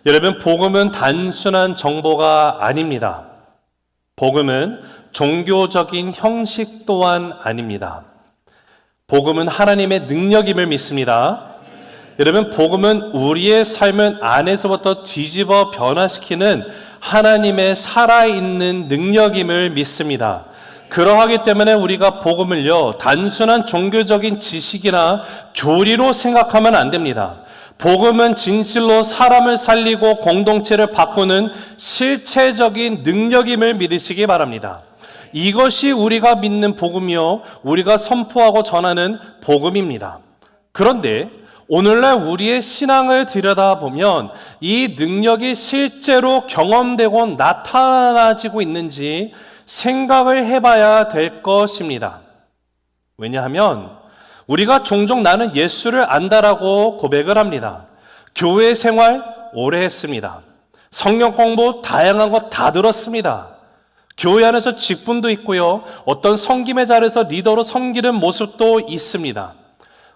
여러분, 복음은 단순한 정보가 아닙니다. 복음은 종교적인 형식 또한 아닙니다. 복음은 하나님의 능력임을 믿습니다. 여러분, 복음은 우리의 삶을 안에서부터 뒤집어 변화시키는 하나님의 살아있는 능력임을 믿습니다. 그러하기 때문에 우리가 복음을요, 단순한 종교적인 지식이나 교리로 생각하면 안 됩니다. 복음은 진실로 사람을 살리고 공동체를 바꾸는 실체적인 능력임을 믿으시기 바랍니다. 이것이 우리가 믿는 복음이요, 우리가 선포하고 전하는 복음입니다. 그런데 오늘날 우리의 신앙을 들여다보면 이 능력이 실제로 경험되고 나타나지고 있는지 생각을 해봐야 될 것입니다. 왜냐하면 우리가 종종 나는 예수를 안다라고 고백을 합니다. 교회 생활 오래 했습니다. 성경 공부 다양한 거 다 들었습니다. 교회 안에서 직분도 있고요, 어떤 섬김의 자리에서 리더로 섬기는 모습도 있습니다.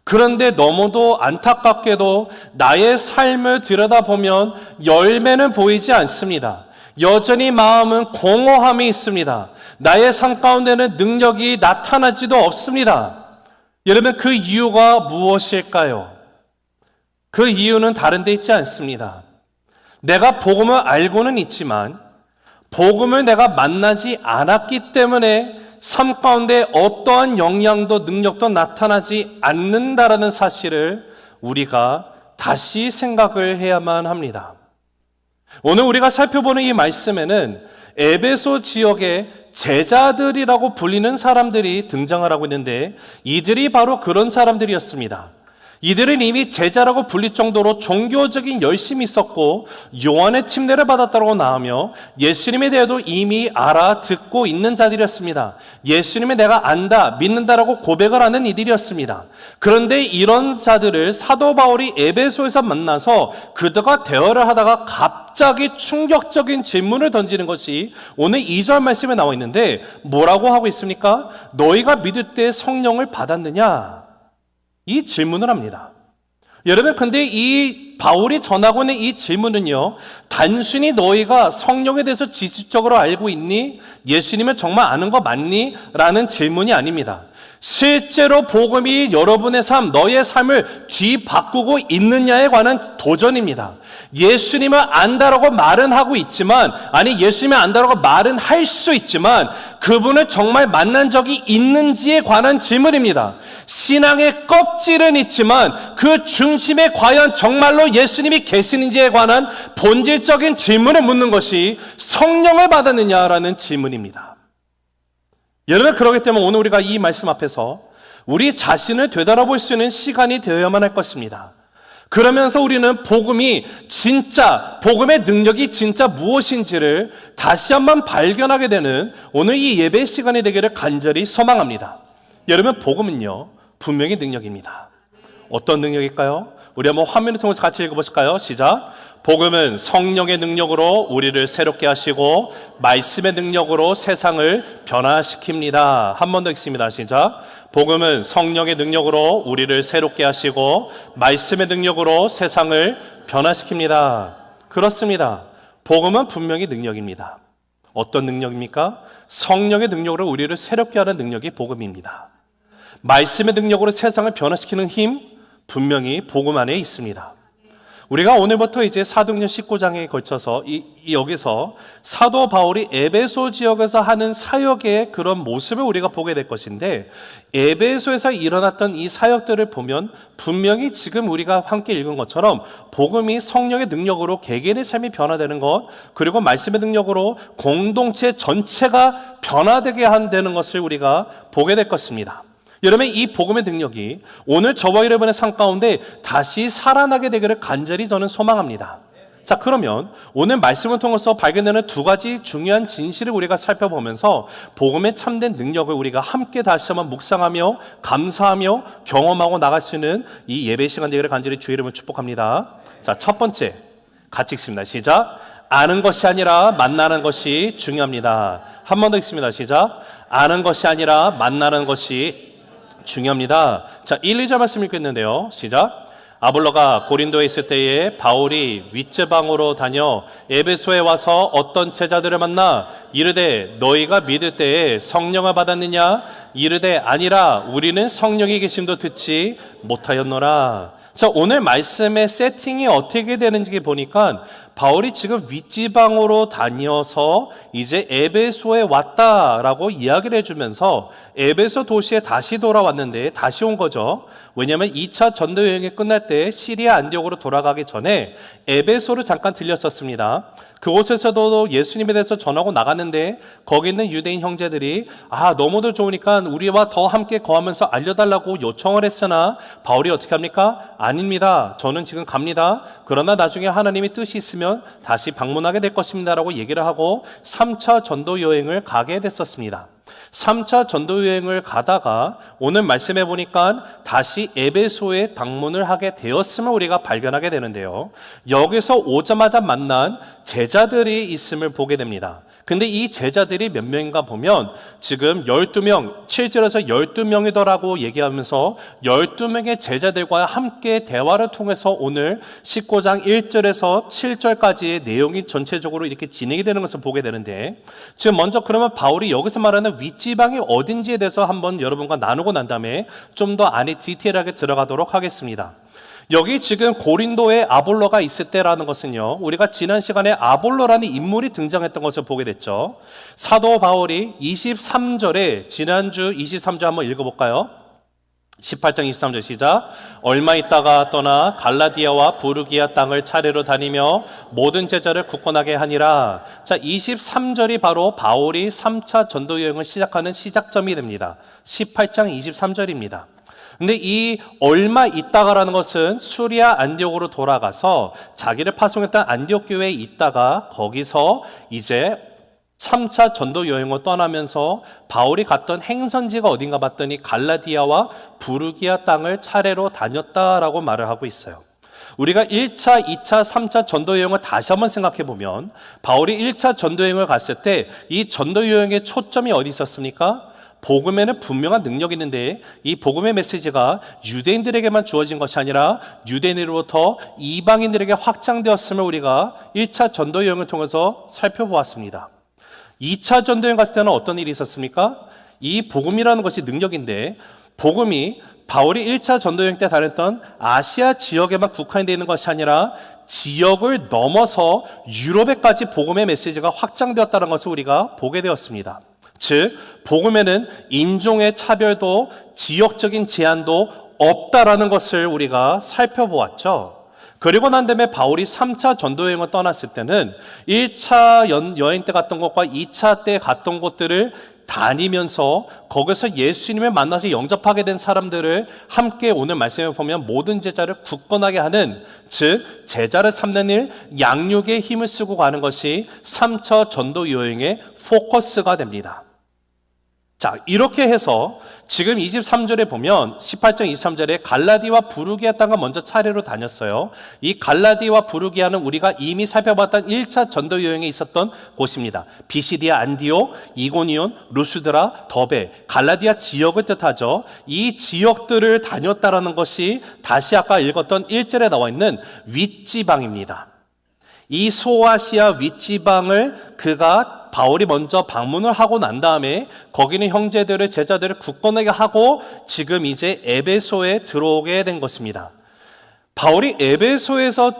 그런데 너무도 안타깝게도 나의 삶을 들여다보면 열매는 보이지 않습니다. 여전히 마음은 공허함이 있습니다. 나의 삶 가운데는 능력이 나타나지도 없습니다. 여러분, 그 이유가 무엇일까요? 그 이유는 다른 데 있지 않습니다. 내가 복음을 알고는 있지만 복음을 내가 만나지 않았기 때문에 삶 가운데 어떠한 영향도 능력도 나타나지 않는다라는 사실을 우리가 다시 생각을 해야만 합니다. 오늘 우리가 살펴보는 이 말씀에는 에베소 지역의 제자들이라고 불리는 사람들이 등장을 하고 있는데, 이들이 바로 그런 사람들이었습니다. 이들은 이미 제자라고 불릴 정도로 종교적인 열심이 있었고 요한의 침례를 받았다고 나오며 예수님에 대해도 이미 알아듣고 있는 자들이었습니다. 예수님을 내가 안다, 믿는다라고 고백을 하는 이들이었습니다. 그런데 이런 자들을 사도 바울이 에베소에서 만나서 그들과 대화를 하다가 갑자기 충격적인 질문을 던지는 것이 오늘 2절 말씀에 나와 있는데, 뭐라고 하고 있습니까? 너희가 믿을 때 성령을 받았느냐? 이 질문을 합니다. 여러분, 근데 이 바울이 전하고 있는 이 질문은요, 단순히 너희가 성령에 대해서 지식적으로 알고 있니? 예수님을 정말 아는 거 맞니? 라는 질문이 아닙니다. 실제로 복음이 여러분의 삶, 너의 삶을 뒤바꾸고 있느냐에 관한 도전입니다. 예수님을 안다라고 말은 하고 있지만, 아니 예수님을 안다라고 말은 할 수 있지만 그분을 정말 만난 적이 있는지에 관한 질문입니다. 신앙의 껍질은 있지만 그 중심에 과연 정말로 예수님이 계시는지에 관한 본질적인 질문을 묻는 것이 성령을 받았느냐라는 질문입니다. 여러분, 그렇기 때문에 오늘 우리가 이 말씀 앞에서 우리 자신을 되돌아볼 수 있는 시간이 되어야만 할 것입니다. 그러면서 우리는 복음이 진짜, 복음의 능력이 진짜 무엇인지를 다시 한번 발견하게 되는 오늘 이 예배 시간이 되기를 간절히 소망합니다. 여러분, 복음은요, 분명히 능력입니다. 어떤 능력일까요? 우리 한번 화면을 통해서 같이 읽어보실까요? 시작. 복음은 성령의 능력으로 우리를 새롭게 하시고 말씀의 능력으로 세상을 변화시킵니다. 한 번 더 읽습니다. 시작. 복음은 성령의 능력으로 우리를 새롭게 하시고 말씀의 능력으로 세상을 변화시킵니다. 그렇습니다. 복음은 분명히 능력입니다. 어떤 능력입니까? 성령의 능력으로 우리를 새롭게 하는 능력이 복음입니다. 말씀의 능력으로 세상을 변화시키는 힘, 분명히 복음 안에 있습니다. 우리가 오늘부터 이제 사도행전 19장에 걸쳐서 여기서 사도 바울이 에베소 지역에서 하는 사역의 그런 모습을 우리가 보게 될 것인데, 에베소에서 일어났던 이 사역들을 보면 분명히 지금 우리가 함께 읽은 것처럼 복음이 성령의 능력으로 개개인의 삶이 변화되는 것, 그리고 말씀의 능력으로 공동체 전체가 변화되게 한다는 것을 우리가 보게 될 것입니다. 여러분, 이 복음의 능력이 오늘 저와 여러분의 삶 가운데 다시 살아나게 되기를 간절히 저는 소망합니다. 자, 그러면 오늘 말씀을 통해서 발견되는 두 가지 중요한 진실을 우리가 살펴보면서 복음의 참된 능력을 우리가 함께 다시 한번 묵상하며 감사하며 경험하고 나갈 수 있는 이 예배 시간 되기를 간절히 주의 이름으로 축복합니다. 자, 첫 번째, 같이 읽습니다. 시작. 아는 것이 아니라 만나는 것이 중요합니다. 한 번 더 읽습니다. 시작. 아는 것이 아니라 만나는 것이 중요합니다. 자, 1, 2절 말씀 읽겠는데요. 시작. 아볼로가 고린도에 있을 때에 바울이 윗지방으로 다녀 에베소에 와서 어떤 제자들을 만나 이르되 너희가 믿을 때에 성령을 받았느냐? 이르되 아니라 우리는 성령의 계심도 듣지 못하였노라. 자, 오늘 말씀의 세팅이 어떻게 되는지 보니까 바울이 지금 윗지방으로 다녀서 이제 에베소에 왔다라고 이야기를 해주면서 에베소 도시에 다시 돌아왔는데 다시 온 거죠. 왜냐하면 2차 전도 여행이 끝날 때 시리아 안디옥으로 돌아가기 전에 에베소를 잠깐 들렸었습니다. 그곳에서도 예수님에 대해서 전하고 나갔는데 거기 있는 유대인 형제들이 너무도 좋으니까 우리와 더 함께 거하면서 알려달라고 요청을 했으나 바울이 어떻게 합니까? 아닙니다. 저는 지금 갑니다. 그러나 나중에 하나님의 뜻이 있으면 다시 방문하게 될 것입니다 라고 얘기를 하고 3차 전도 여행을 가게 됐었습니다. 3차 전도 여행을 가다가 오늘 말씀해 보니까 다시 에베소에 방문을 하게 되었음을 우리가 발견하게 되는데요. 여기서 오자마자 만난 제자들이 있음을 보게 됩니다. 근데 이 제자들이 몇 명인가 보면 지금 12명, 7절에서 12명이더라고 얘기하면서 12명의 제자들과 함께 대화를 통해서 오늘 19장 1절에서 7절까지의 내용이 전체적으로 이렇게 진행이 되는 것을 보게 되는데, 지금 먼저 그러면 바울이 여기서 말하는 윗지방이 어딘지에 대해서 한번 여러분과 나누고 난 다음에 좀 더 안에 디테일하게 들어가도록 하겠습니다. 여기 지금 고린도에 아볼로가 있을 때라는 것은요, 우리가 지난 시간에 아볼로라는 인물이 등장했던 것을 보게 됐죠. 사도 바울이 23절에 지난주 23절 한번 읽어볼까요? 18장 23절 시작. 얼마 있다가 떠나 갈라디아와 부르기아 땅을 차례로 다니며 모든 제자를 굳건하게 하니라. 자, 23절이 바로 바울이 3차 전도 여행을 시작하는 시작점이 됩니다. 18장 23절입니다. 근데 이 얼마 있다가라는 것은 수리아 안디옥으로 돌아가서 자기를 파송했던 안디옥 교회에 있다가 거기서 이제 3차 전도 여행을 떠나면서 바울이 갔던 행선지가 어딘가 봤더니 갈라디아와 부르기아 땅을 차례로 다녔다라고 말을 하고 있어요. 우리가 1차, 2차, 3차 전도 여행을 다시 한번 생각해 보면 바울이 1차 전도 여행을 갔을 때 이 전도 여행의 초점이 어디 있었습니까? 복음에는 분명한 능력이 있는데 이 복음의 메시지가 유대인들에게만 주어진 것이 아니라 유대인으로부터 이방인들에게 확장되었음을 우리가 1차 전도 여행을 통해서 살펴보았습니다. 2차 전도 여행 갔을 때는 어떤 일이 있었습니까? 이 복음이라는 것이 능력인데 복음이 바울이 1차 전도 여행 때 다녔던 아시아 지역에만 국한이 되어 있는 것이 아니라 지역을 넘어서 유럽에까지 복음의 메시지가 확장되었다는 것을 우리가 보게 되었습니다. 즉, 복음에는 인종의 차별도 지역적인 제한도 없다라는 것을 우리가 살펴보았죠. 그리고 난 다음에 바울이 3차 전도여행을 떠났을 때는 1차 여행 때 갔던 것과 2차 때 갔던 곳들을 다니면서 거기서 예수님을 만나서 영접하게 된 사람들을 함께 오늘 말씀에 보면 모든 제자를 굳건하게 하는, 즉 제자를 삼는 일, 양육에 힘을 쓰고 가는 것이 3차 전도 여행의 포커스가 됩니다. 자, 이렇게 해서 지금 23절에 보면 18장 23절에 갈라디와 부르기아 땅을 먼저 차례로 다녔어요. 이 갈라디와 부르기아는 우리가 이미 살펴봤던 1차 전도 여행에 있었던 곳입니다. 비시디아 안디옥, 이고니온, 루스드라, 더베, 갈라디아 지역을 뜻하죠. 이 지역들을 다녔다라는 것이 다시 아까 읽었던 1절에 나와 있는 윗지방입니다. 이 소아시아 윗지방을 바울이 먼저 방문을 하고 난 다음에 거기는 형제들을, 제자들을 굳건하게 하고 지금 이제 에베소에 들어오게 된 것입니다. 바울이 에베소에서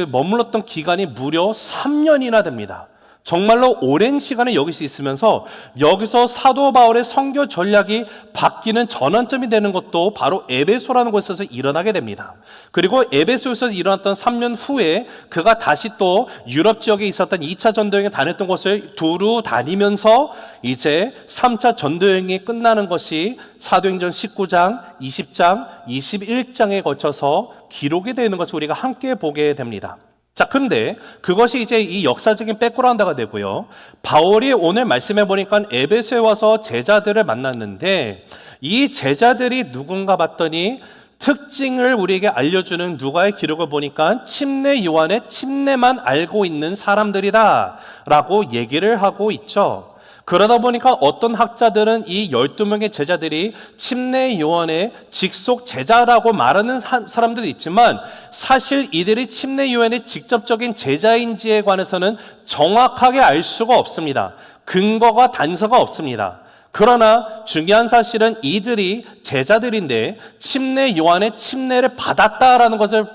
머물렀던 기간이 무려 3년이나 됩니다. 정말로 오랜 시간을 여기서 있으면서 여기서 사도 바울의 선교 전략이 바뀌는 전환점이 되는 것도 바로 에베소라는 곳에서 일어나게 됩니다. 그리고 에베소에서 일어났던 3년 후에 그가 다시 또 유럽 지역에 있었던 2차 전도여행에 다녔던 곳을 두루 다니면서 이제 3차 전도여행이 끝나는 것이 사도행전 19장, 20장, 21장에 거쳐서 기록이 되는 것을 우리가 함께 보게 됩니다. 자, 그런데 그것이 이제 이 역사적인 백그라운드가 되고요. 바울이 오늘 말씀해 보니까 에베소에 와서 제자들을 만났는데 이 제자들이 누군가 봤더니 특징을 우리에게 알려주는 누가의 기록을 보니까 침례 요한의 침례만 알고 있는 사람들이다 라고 얘기를 하고 있죠. 그러다 보니까 어떤 학자들은 이 12명의 제자들이 침례 요한의 직속 제자라고 말하는 사람들도 있지만 사실 이들이 침례 요한의 직접적인 제자인지에 관해서는 정확하게 알 수가 없습니다. 근거가 단서가 없습니다. 그러나 중요한 사실은 이들이 제자들인데 침례 요한의 침례를 받았다라는 것을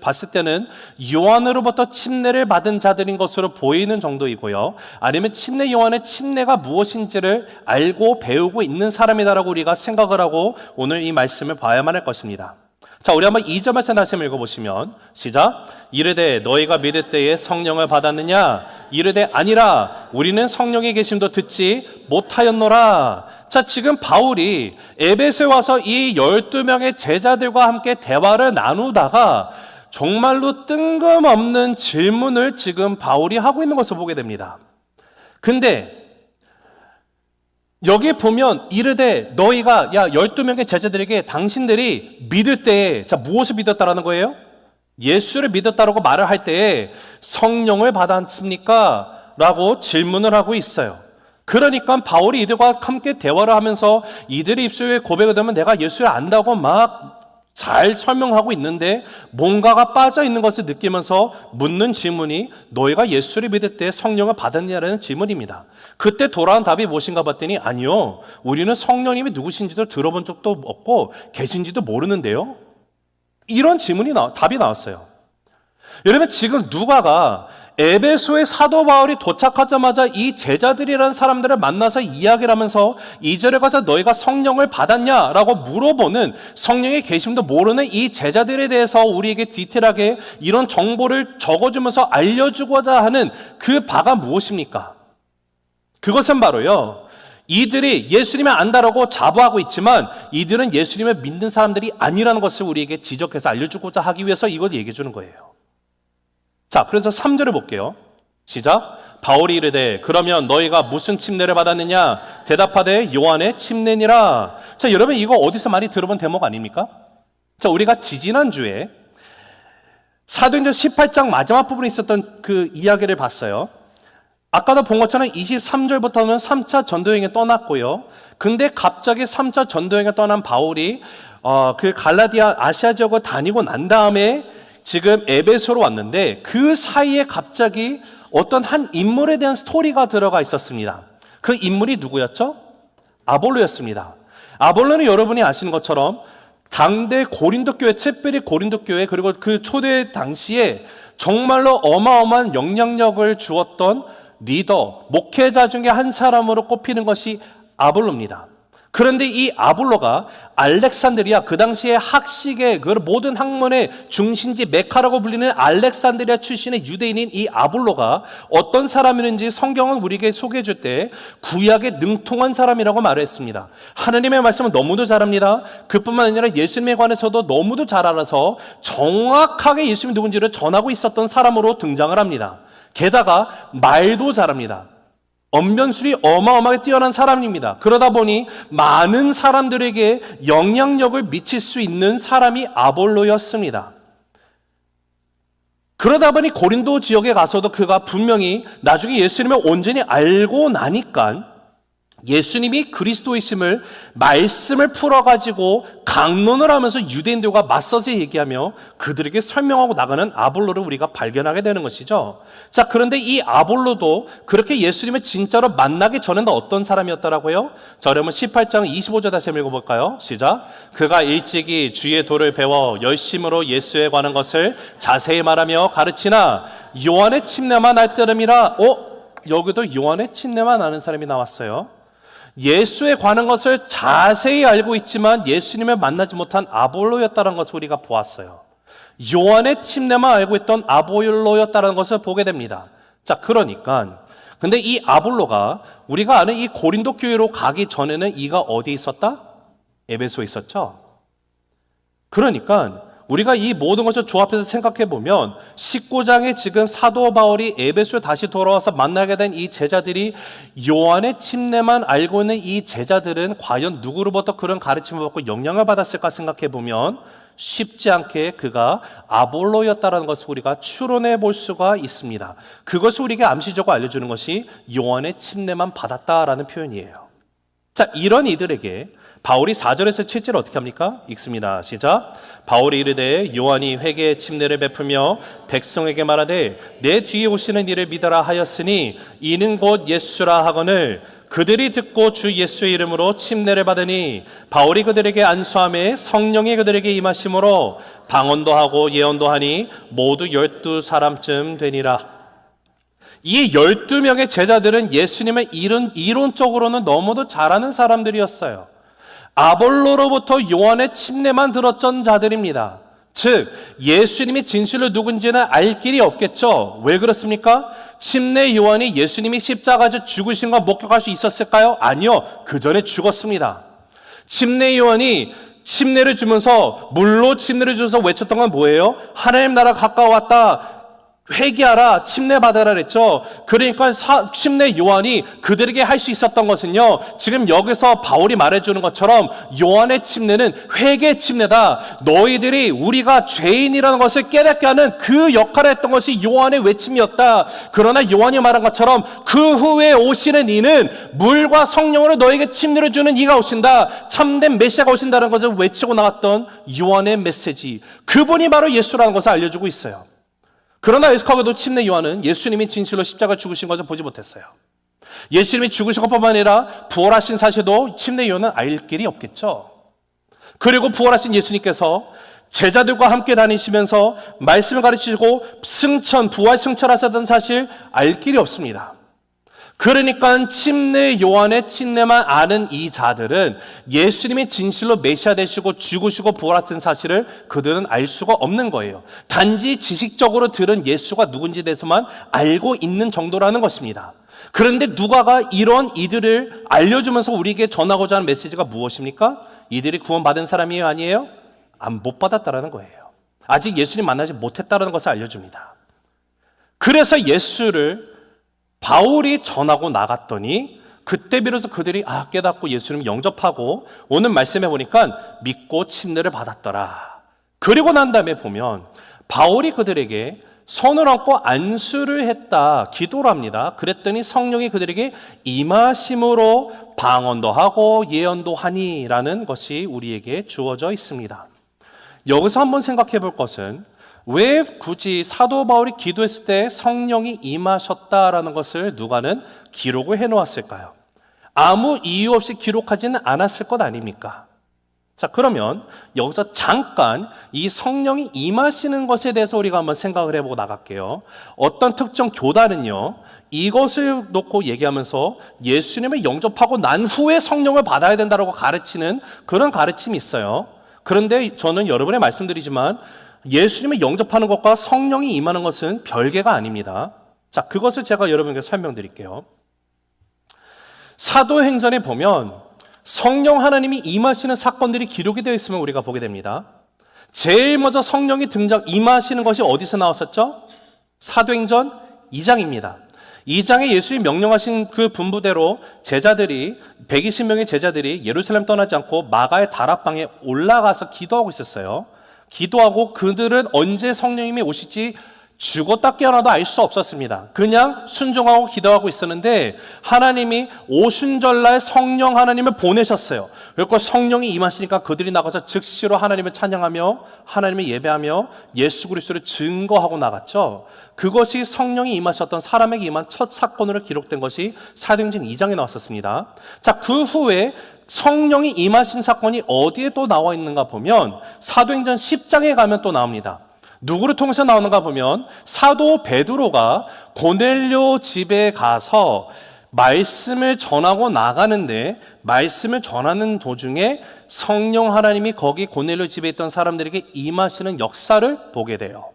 봤을 때는 요한으로부터 침례를 받은 자들인 것으로 보이는 정도이고요. 아니면 침례 요한의 침례가 무엇인지를 알고 배우고 있는 사람이다라고 우리가 생각을 하고 오늘 이 말씀을 봐야만 할 것입니다. 자, 우리 한번 2절 말씀 다시 한번 읽어보시면 시작. 이르되 너희가 믿을 때에 성령을 받았느냐? 이르되 아니라 우리는 성령의 계심도 듣지 못하였노라. 자, 지금 바울이 에베소에 와서 이 12명의 제자들과 함께 대화를 나누다가 정말로 뜬금없는 질문을 지금 바울이 하고 있는 것을 보게 됩니다. 근데 여기 보면 이르되 너희가 12명의 제자들에게 당신들이 믿을 때에 자 무엇을 믿었다라는 거예요? 예수를 믿었다라고 말을 할 때에 성령을 받았습니까? 라고 질문을 하고 있어요. 그러니까 바울이 이들과 함께 대화를 하면서 이들의 입술에 고백을 하면 내가 예수를 안다고 막 잘 설명하고 있는데 뭔가가 빠져 있는 것을 느끼면서 묻는 질문이 너희가 예수를 믿을 때 성령을 받았냐라는 질문입니다. 그때 돌아온 답이 무엇인가 봤더니 아니요, 우리는 성령님이 누구신지도 들어본 적도 없고 계신지도 모르는데요. 이런 답이 나왔어요. 여러분, 지금 누가가 에베소의 사도 바울이 도착하자마자 이 제자들이라는 사람들을 만나서 이야기를 하면서 2절에 가서 너희가 성령을 받았냐라고 물어보는, 성령의 계심도 모르는 이 제자들에 대해서 우리에게 디테일하게 이런 정보를 적어주면서 알려주고자 하는 그 바가 무엇입니까? 그것은 바로요, 이들이 예수님을 안다라고 자부하고 있지만 이들은 예수님을 믿는 사람들이 아니라는 것을 우리에게 지적해서 알려주고자 하기 위해서 이걸 얘기해 주는 거예요. 자, 그래서 3절을 볼게요. 시작. 바울이 이르되 그러면 너희가 무슨 침례를 받았느냐? 대답하되 요한의 침례니라. 자, 여러분 이거 어디서 많이 들어본 대목 아닙니까? 자, 우리가 지지난주에 사도행전 18장 마지막 부분에 있었던 그 이야기를 봤어요. 아까도 본 것처럼 23절부터는 3차 전도여행에 떠났고요. 근데 갑자기 3차 전도여행에 떠난 바울이 그 갈라디아 아시아 지역을 다니고 난 다음에 지금 에베소로 왔는데 그 사이에 갑자기 어떤 한 인물에 대한 스토리가 들어가 있었습니다. 그 인물이 누구였죠? 아볼로였습니다. 아볼로는 여러분이 아시는 것처럼 당대 고린도 교회, 특별히 고린도 교회, 그리고 그 초대 당시에 정말로 어마어마한 영향력을 주었던 리더, 목회자 중에 한 사람으로 꼽히는 것이 아볼로입니다. 그런데 이 아볼로가 알렉산드리아, 그 당시에 학식의 그 모든 학문의 중심지 메카라고 불리는 알렉산드리아 출신의 유대인인 이 아볼로가 어떤 사람이는지 성경은 우리에게 소개해 줄 때 구약에 능통한 사람이라고 말했습니다. 하나님의 말씀은 너무도 잘합니다. 그뿐만 아니라 예수님에 관해서도 너무도 잘 알아서 정확하게 예수님이 누군지를 전하고 있었던 사람으로 등장을 합니다. 게다가 말도 잘합니다. 언변술이 어마어마하게 뛰어난 사람입니다. 그러다 보니 많은 사람들에게 영향력을 미칠 수 있는 사람이 아볼로였습니다. 그러다 보니 고린도 지역에 가서도 그가 분명히 나중에 예수님을 온전히 알고 나니까 예수님이 그리스도이심을 말씀을 풀어가지고 강론을 하면서 유대인들과 맞서서 얘기하며 그들에게 설명하고 나가는 아볼로를 우리가 발견하게 되는 것이죠. 자, 그런데 이 아볼로도 그렇게 예수님을 진짜로 만나기 전에는 어떤 사람이었더라고요? 자, 여러분 18장 25절 다시 한번 읽어볼까요? 시작. 그가 일찍이 주의 도를 배워 열심으로 예수에 관한 것을 자세히 말하며 가르치나 요한의 침례만 날 때름이라. 여기도 요한의 침례만 아는 사람이 나왔어요. 예수에 관한 것을 자세히 알고 있지만 예수님을 만나지 못한 아볼로였다는 것을 우리가 보았어요. 요한의 침례만 알고 있던 아볼로였다는 것을 보게 됩니다. 자, 그러니까 근데 이 아볼로가 우리가 아는 이 고린도 교회로 가기 전에는 이가 어디에 있었다? 에베소에 있었죠. 그러니까 우리가 이 모든 것을 조합해서 생각해 보면 19장에 지금 사도 바울이 에베소에 다시 돌아와서 만나게 된 이 제자들이 요한의 침례만 알고 있는 이 제자들은 과연 누구로부터 그런 가르침을 받고 영향을 받았을까 생각해 보면 쉽지 않게 그가 아볼로였다는 것을 우리가 추론해 볼 수가 있습니다. 그것을 우리에게 암시적으로 알려주는 것이 요한의 침례만 받았다라는 표현이에요. 자, 이런 이들에게 바울이 4절에서 7절 어떻게 합니까? 읽습니다. 시작. 바울이 이르되 요한이 회개의 침례를 베풀며 백성에게 말하되 내 뒤에 오시는 이를 믿어라 하였으니 이는 곧 예수라 하거늘 그들이 듣고 주 예수의 이름으로 침례를 받으니 바울이 그들에게 안수하매 성령이 그들에게 임하심으로 방언도 하고 예언도 하니 모두 12사람쯤 되니라. 이 12명의 제자들은 예수님의 이론적으로는 너무도 잘하는 사람들이었어요. 아볼로로부터 요한의 침례만 들었던 자들입니다. 즉 예수님이 진실로 누군지는 알 길이 없겠죠. 왜 그렇습니까? 침례 요한이 예수님이 십자가에서 죽으신 걸 목격할 수 있었을까요? 아니요. 그 전에 죽었습니다. 침례 요한이 침례를 주면서 물로 침례를 주면서 외쳤던 건 뭐예요? 하나님 나라 가까웠다. 회개하라, 침례 받아라 그랬죠. 그러니까 침례 요한이 그들에게 할 수 있었던 것은요, 지금 여기서 바울이 말해주는 것처럼 요한의 침례는 회개 침례다. 너희들이 우리가 죄인이라는 것을 깨닫게 하는 그 역할을 했던 것이 요한의 외침이었다. 그러나 요한이 말한 것처럼 그 후에 오시는 이는 물과 성령으로 너에게 침례를 주는 이가 오신다. 참된 메시아가 오신다는 것을 외치고 나왔던 요한의 메시지, 그분이 바로 예수라는 것을 알려주고 있어요. 그러나 애석하게도 침례 요한은 예수님이 진실로 십자가 죽으신 것을 보지 못했어요. 예수님이 죽으신 것뿐만 아니라 부활하신 사실도 침례 요한은 알 길이 없겠죠. 그리고 부활하신 예수님께서 제자들과 함께 다니시면서 말씀을 가르치시고 부활 승천하셨던 사실 알 길이 없습니다. 그러니까 침례 요한의 침례만 아는 이 자들은 예수님이 진실로 메시아 되시고 죽으시고 부활하신 사실을 그들은 알 수가 없는 거예요. 단지 지식적으로 들은 예수가 누군지 대해서만 알고 있는 정도라는 것입니다. 그런데 누가가 이런 이들을 알려주면서 우리에게 전하고자 하는 메시지가 무엇입니까? 이들이 구원받은 사람이에요? 아니에요? 못 받았다라는 거예요. 아직 예수님 만나지 못했다는 것을 알려줍니다. 그래서 예수를 바울이 전하고 나갔더니 그때 비로소 그들이 깨닫고 예수님을 영접하고 오늘 말씀해 보니까 믿고 침례를 받았더라. 그리고 난 다음에 보면 바울이 그들에게 손을 얹고 안수를 했다, 기도를 합니다. 그랬더니 성령이 그들에게 임하심으로 방언도 하고 예언도 하니라는 것이 우리에게 주어져 있습니다. 여기서 한번 생각해 볼 것은 왜 굳이 사도 바울이 기도했을 때 성령이 임하셨다라는 것을 누가는 기록을 해놓았을까요? 아무 이유 없이 기록하지는 않았을 것 아닙니까? 자, 그러면 여기서 잠깐 이 성령이 임하시는 것에 대해서 우리가 한번 생각을 해보고 나갈게요. 어떤 특정 교단은요, 이것을 놓고 얘기하면서 예수님을 영접하고 난 후에 성령을 받아야 된다고 가르치는 그런 가르침이 있어요. 그런데 저는 여러분에 말씀드리지만 예수님을 영접하는 것과 성령이 임하는 것은 별개가 아닙니다. 자, 그것을 제가 여러분에게 설명드릴게요. 사도행전에 보면 성령 하나님이 임하시는 사건들이 기록이 되어 있으면 우리가 보게 됩니다. 제일 먼저 성령이 임하시는 것이 어디서 나왔었죠? 사도행전 2장입니다. 2장에 예수님이 명령하신 그 분부대로 제자들이 120명의 제자들이 예루살렘 떠나지 않고 마가의 다락방에 올라가서 기도하고 있었어요. 기도하고 그들은 언제 성령님이 오실지 죽었다 깨어나도 알 수 없었습니다. 그냥 순종하고 기도하고 있었는데 하나님이 오순절날 성령 하나님을 보내셨어요. 그리고 성령이 임하시니까 그들이 나가서 즉시로 하나님을 찬양하며 하나님을 예배하며 예수 그리스도를 증거하고 나갔죠. 그것이 성령이 임하셨던 사람에게 임한 첫 사건으로 기록된 것이 사도행전 2장에 나왔었습니다. 자, 그 후에 성령이 임하신 사건이 어디에 또 나와 있는가 보면 사도행전 10장에 가면 또 나옵니다. 누구를 통해서 나오는가 보면 사도 베드로가 고넬료 집에 가서 말씀을 전하고 나가는데 말씀을 전하는 도중에 성령 하나님이 거기 고넬료 집에 있던 사람들에게 임하시는 역사를 보게 돼요.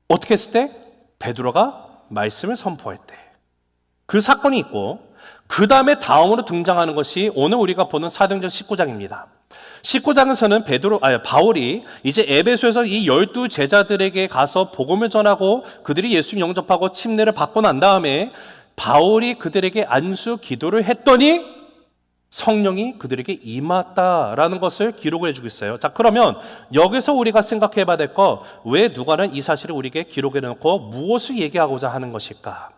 어떻게 했을 때? 베드로가 말씀을 선포했대. 그 사건이 있고 그 다음에 다음으로 등장하는 것이 오늘 우리가 보는 사도행전 19장입니다. 19장에서는 바울이 이제 에베소에서 이 12 제자들에게 가서 복음을 전하고 그들이 예수님 영접하고 침례를 받고 난 다음에 바울이 그들에게 안수 기도를 했더니 성령이 그들에게 임했다라는 것을 기록을 해주고 있어요. 자, 그러면 여기서 우리가 생각해 봐야 될 거, 왜 누가는 이 사실을 우리에게 기록해 놓고 무엇을 얘기하고자 하는 것일까?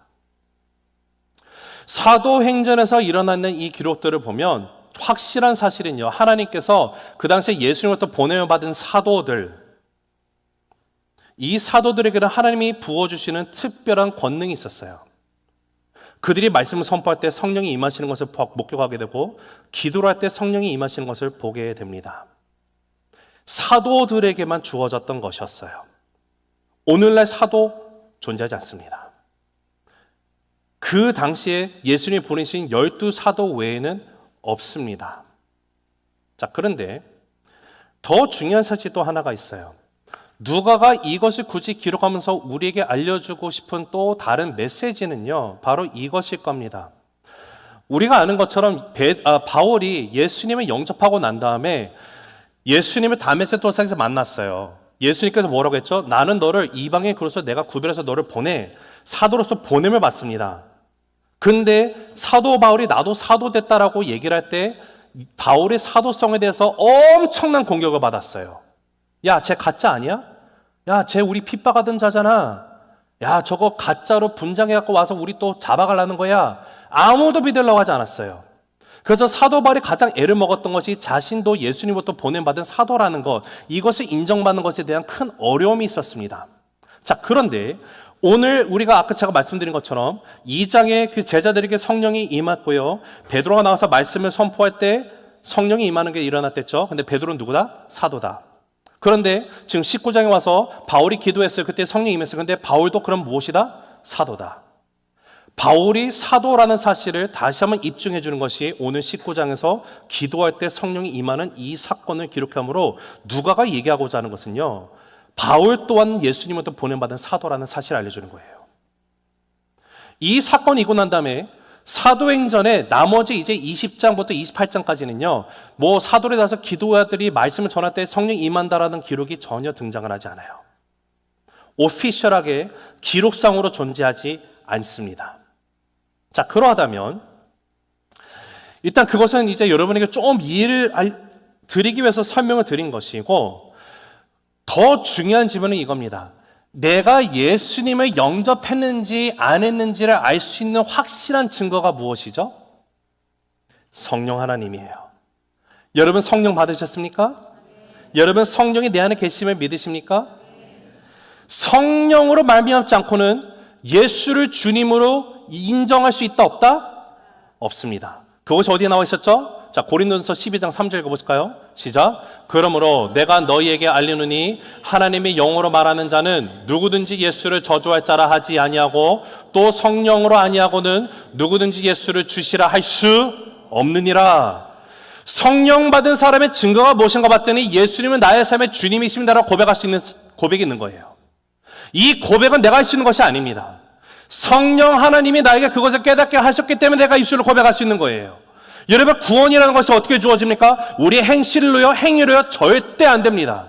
사도행전에서 일어나는 이 기록들을 보면 확실한 사실은요, 하나님께서 그 당시에 예수님으로부터 보내어 받은 사도들, 이 사도들에게는 하나님이 부어주시는 특별한 권능이 있었어요. 그들이 말씀을 선포할 때 성령이 임하시는 것을 목격하게 되고, 기도를 할 때 성령이 임하시는 것을 보게 됩니다. 사도들에게만 주어졌던 것이었어요. 오늘날 사도 존재하지 않습니다. 그 당시에 예수님이 보내신 12사도 외에는 없습니다. 자, 그런데 더 중요한 사실 또 하나가 있어요. 누가가 이것을 굳이 기록하면서 우리에게 알려주고 싶은 또 다른 메시지는요, 바로 이것일 겁니다. 우리가 아는 것처럼 바울이 예수님을 영접하고 난 다음에 예수님을 다메섹 도상에서 만났어요. 예수님께서 뭐라고 했죠? 나는 너를 이방의 그로서 내가 구별해서 너를 보내, 사도로서 보냄을 받습니다. 근데 사도 바울이 나도 사도 됐다라고 얘기를 할 때 바울의 사도성에 대해서 엄청난 공격을 받았어요. 야, 쟤 가짜 아니야? 야, 쟤 우리 핍박하던 자잖아. 야, 저거 가짜로 분장해갖고 와서 우리 또 잡아가려는 거야. 아무도 믿으려고 하지 않았어요. 그래서 사도 바울이 가장 애를 먹었던 것이 자신도 예수님으로부터 보냄받은 사도라는 것, 이것을 인정받는 것에 대한 큰 어려움이 있었습니다. 자, 그런데 오늘 우리가 아까 제가 말씀드린 것처럼 2장에 그 제자들에게 성령이 임했고요, 베드로가 나와서 말씀을 선포할 때 성령이 임하는 게 일어났댔죠. 근데 베드로는 누구다? 사도다. 그런데 지금 19장에 와서 바울이 기도했어요. 그때 성령이 임했어요. 근데 바울도 그럼 무엇이다? 사도다. 바울이 사도라는 사실을 다시 한번 입증해 주는 것이 오늘 19장에서 기도할 때 성령이 임하는 이 사건을 기록하므로 누가가 얘기하고자 하는 것은요, 바울 또한 예수님으로부터 보냄받은 사도라는 사실을 알려주는 거예요. 이 사건이 있고 난 다음에 사도행전의 나머지 이제 20장부터 28장까지는요, 뭐 사도에 나서 기도자들이 말씀을 전할 때 성령 임한다라는 기록이 전혀 등장을 하지 않아요. 오피셜하게 기록상으로 존재하지 않습니다. 자, 그러하다면 일단 그것은 이제 여러분에게 좀 이해를 드리기 위해서 설명을 드린 것이고, 더 중요한 질문은 이겁니다. 내가 예수님을 영접했는지 안 했는지를 알 수 있는 확실한 증거가 무엇이죠? 성령 하나님이에요. 여러분 성령 받으셨습니까? 여러분 성령이 내 안에 계심을 믿으십니까? 성령으로 말미암지 않고는 예수를 주님으로 인정할 수 있다 없다? 없습니다. 그것이 어디에 나와 있었죠? 자, 고린도전서 12장 3절 읽어보실까요? 시작. 그러므로 내가 너희에게 알리노니 하나님이 영으로 말하는 자는 누구든지 예수를 저주할 자라 하지 아니하고 또 성령으로 아니하고는 누구든지 예수를 주시라 할 수 없느니라. 성령 받은 사람의 증거가 무엇인가 봤더니 예수님은 나의 삶의 주님이십니다라고 고백할 수 있는 고백이 있는 거예요. 이 고백은 내가 할 수 있는 것이 아닙니다. 성령 하나님이 나에게 그것을 깨닫게 하셨기 때문에 내가 입술로 고백할 수 있는 거예요. 여러분, 구원이라는 것이 어떻게 주어집니까? 우리의 행실로요, 행위로요, 절대 안 됩니다.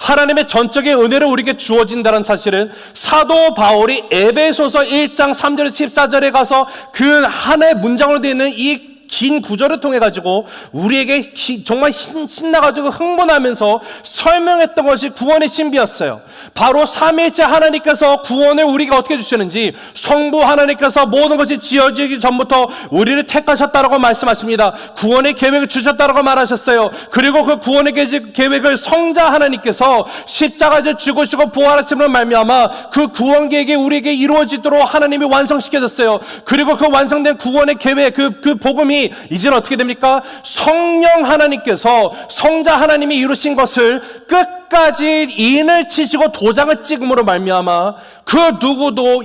하나님의 전적인 은혜로 우리에게 주어진다는 사실은 사도 바울이 에베소서 1장 3절 14절에 가서 그 하나의 문장으로 되어 있는 이 긴 구절을 통해 가지고 우리에게 정말 신나가지고 흥분하면서 설명했던 것이 구원의 신비였어요. 바로 삼위일체 하나님께서 구원을 우리가 어떻게 주시는지, 성부 하나님께서 모든 것이 지어지기 전부터 우리를 택하셨다라고 말씀하십니다. 구원의 계획을 주셨다라고 말하셨어요. 그리고 그 구원의 계획을 성자 하나님께서 십자가에서 죽으시고 부활하심으로 말미암아 그 구원 계획이 우리에게 이루어지도록 하나님이 완성시켜줬어요. 그리고 그 완성된 구원의 계획, 그 복음이 이제는 어떻게 됩니까? 성령 하나님께서, 성자 하나님이 이루신 것을 끝까지 인을 치시고 도장을 찍음으로 말미암아 그 누구도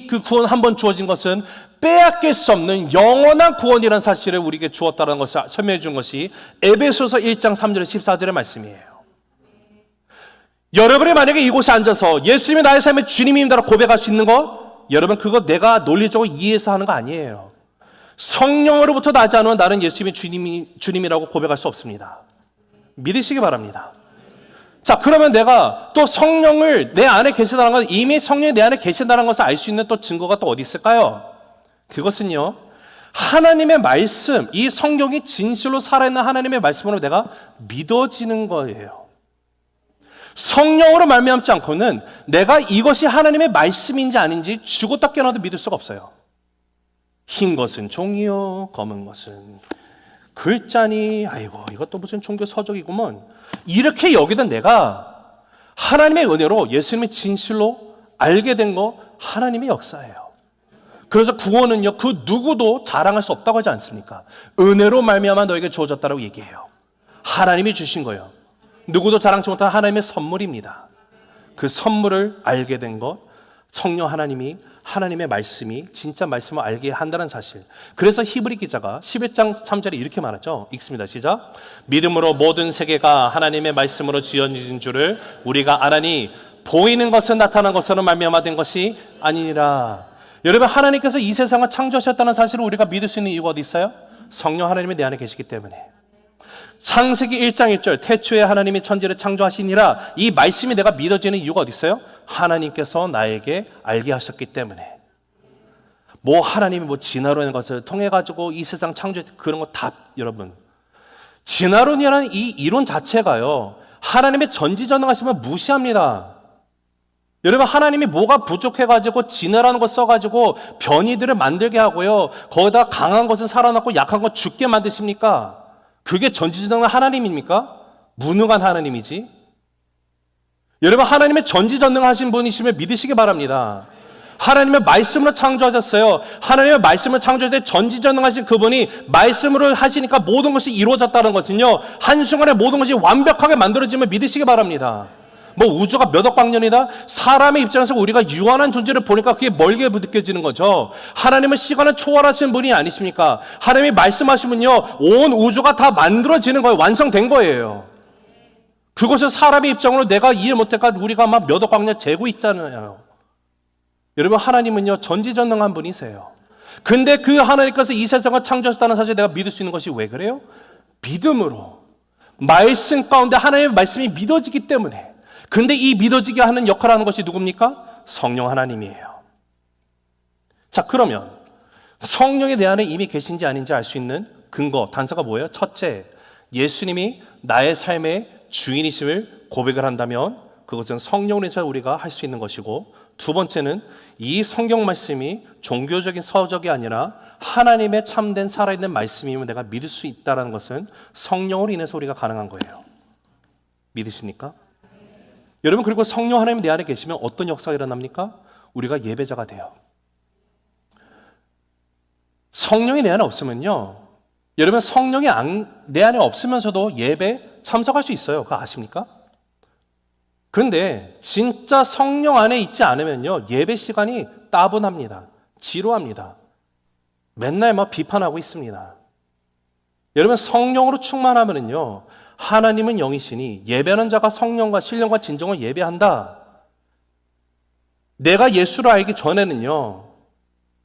그 구원 한번 주어진 것은 빼앗길 수 없는 영원한 구원이라는 사실을 우리에게 주었다는 것을 설명해 준 것이 에베소서 1장 3절 14절의 말씀이에요. 여러분이 만약에 이곳에 앉아서 예수님이 나의 삶의 주님입니다라고 고백할 수 있는 것, 여러분 그거 내가 논리적으로 이해해서 하는 거 아니에요. 성령으로부터 나지 않으면 나는 예수님이 주님이라고 고백할 수 없습니다. 믿으시기 바랍니다. 자, 그러면 내가 또 성령을 내 안에 계시다는 것, 이미 성령이 내 안에 계신다는 것을 알 수 있는 또 증거가 또 어디 있을까요? 그것은요, 하나님의 말씀, 이 성경이 진실로 살아있는 하나님의 말씀으로 내가 믿어지는 거예요. 성령으로 말미암지 않고는 내가 이것이 하나님의 말씀인지 아닌지 죽었다 깨어나도 믿을 수가 없어요. 흰 것은 종이요, 검은 것은 글자니, 아이고 이것도 무슨 종교 서적이구먼, 이렇게 여기던 내가 하나님의 은혜로 예수님의 진실로 알게 된 거 하나님의 역사예요. 그래서 구원은요, 그 누구도 자랑할 수 없다고 하지 않습니까? 은혜로 말미암아 너에게 주어졌다라고 얘기해요. 하나님이 주신 거예요. 누구도 자랑치 못한 하나님의 선물입니다. 그 선물을 알게 된 것, 성령 하나님이, 하나님의 말씀이 진짜 말씀을 알게 한다는 사실. 그래서 히브리 기자가 11장 3절에 이렇게 말하죠. 읽습니다. 시작. 믿음으로 모든 세계가 하나님의 말씀으로 지어진 줄을 우리가 알아니 보이는 것은 나타난 것으로 말미암아 된 것이 아니니라. 여러분, 하나님께서 이 세상을 창조하셨다는 사실을 우리가 믿을 수 있는 이유가 어디 있어요? 성령 하나님이 내 안에 계시기 때문에. 창세기 1장 1절 태초에 하나님이 천지를 창조하시니라, 이 말씀이 내가 믿어지는 이유가 어디 있어요? 하나님께서 나에게 알게 하셨기 때문에. 뭐 하나님이 뭐 진화론의 것을 통해 가지고 이 세상 창조했, 그런 거 다 여러분, 진화론이라는 이 이론 자체가요, 하나님의 전지전능하심을 무시합니다. 여러분, 하나님이 뭐가 부족해가지고 진화라는 거 써가지고 변이들을 만들게 하고요, 거기다 강한 것은 살아났고 약한 건 죽게 만드십니까? 그게 전지전능한 하나님입니까? 무능한 하나님이지. 여러분, 하나님의 전지전능하신 분이심을 믿으시기 바랍니다. 하나님의 말씀으로 창조하셨어요. 하나님의 말씀을 창조할 때 전지전능하신 그분이 말씀으로 하시니까 모든 것이 이루어졌다는 것은요, 한순간에 모든 것이 완벽하게 만들어짐을 믿으시기 바랍니다. 뭐 우주가 몇 억 광년이다? 사람의 입장에서 우리가 유한한 존재를 보니까 그게 멀게 느껴지는 거죠. 하나님은 시간을 초월하시는 분이 아니십니까? 하나님이 말씀하시면요, 온 우주가 다 만들어지는 거예요. 완성된 거예요. 그것을 사람의 입장으로 내가 이해 못할까 우리가 막 몇 억 광년 재고 있잖아요. 여러분, 하나님은요, 전지전능한 분이세요. 근데 그 하나님께서 이 세상을 창조하셨다는 사실을 내가 믿을 수 있는 것이 왜 그래요? 믿음으로. 말씀 가운데 하나님의 말씀이 믿어지기 때문에. 근데 이 믿어지게 하는 역할을 하는 것이 누굽니까? 성령 하나님이에요. 자, 그러면 성령이 내 안에 이미 계신지 아닌지 알 수 있는 근거, 단서가 뭐예요? 첫째, 예수님이 나의 삶의 주인이심을 고백을 한다면 그것은 성령으로 인해서 우리가 할 수 있는 것이고, 두 번째는 이 성경 말씀이 종교적인 서적이 아니라 하나님의 참된 살아있는 말씀이면 내가 믿을 수 있다는 것은 성령으로 인해서 우리가 가능한 거예요. 믿으십니까? 여러분, 그리고 성령 하나님이 내 안에 계시면 어떤 역사가 일어납니까? 우리가 예배자가 돼요. 성령이 내 안에 없으면요, 여러분, 성령이 내 안에 없으면서도 예배 참석할 수 있어요. 그거 아십니까? 그런데 진짜 성령 안에 있지 않으면요, 예배 시간이 따분합니다. 지루합니다. 맨날 막 비판하고 있습니다. 여러분, 성령으로 충만하면은요, 하나님은 영이시니 예배하는 자가 성령과 신령과 진정을 예배한다. 내가 예수를 알기 전에는요,